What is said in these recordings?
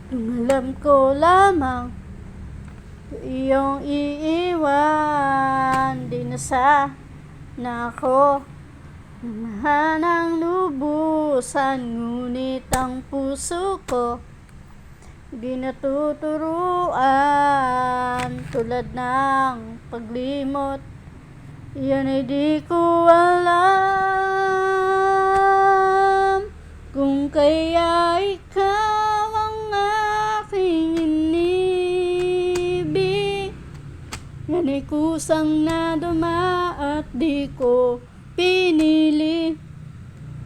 Kung alam ko lamang iyong iiwan, di na sana ako namahanang lubusan. Ngunit ang puso ko di natuturuan, tulad ng paglimot. Yan ay di ko alam, kung kaya ikaw ang aking inibig. Yan ay kusang naduma at di ko pinili.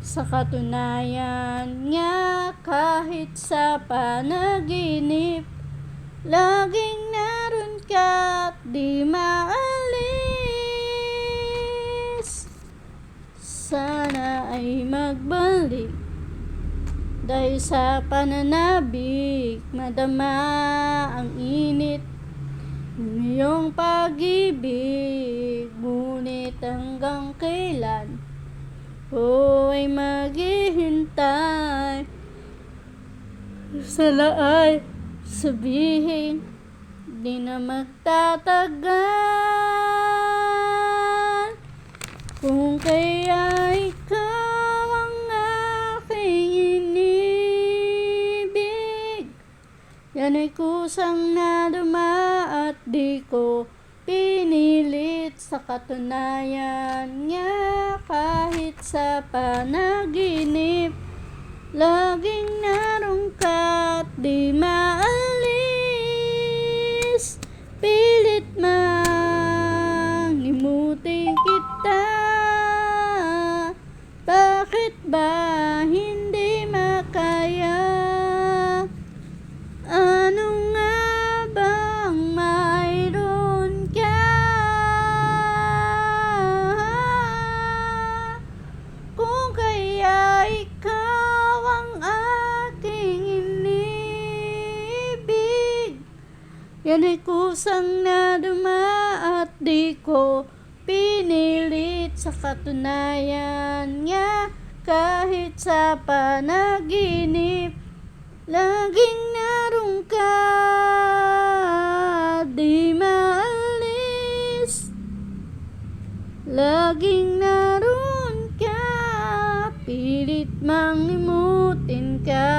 Sa katunayan nga, kahit sa panaginip, laging naroon ka at di maalis. Sana ay magbalik, dahil sa pananabik madama ang init ng iyong pag-ibig. Ngunit hanggang kailan ay maghihintay? Sana ay sabihin di na magtatagal, kung kaya ikaw ang aking inibig. Yan ay kusang naduma at di ko pinilit. Sa katunayan nga, kahit sa panaginip, laging naroon ka at di maalis. Pilit mang limutin kita, bakit ba hindi makaya? Ano nga bang mayroon ka? Kung kaya ikaw ang aking inibig. Yan ay kusang naduma at di ko pinilit. Sa katunayan nga, kahit sa panaginip, laging naroon ka, di maalis. Laging naroon ka, pilit mang limutin ka.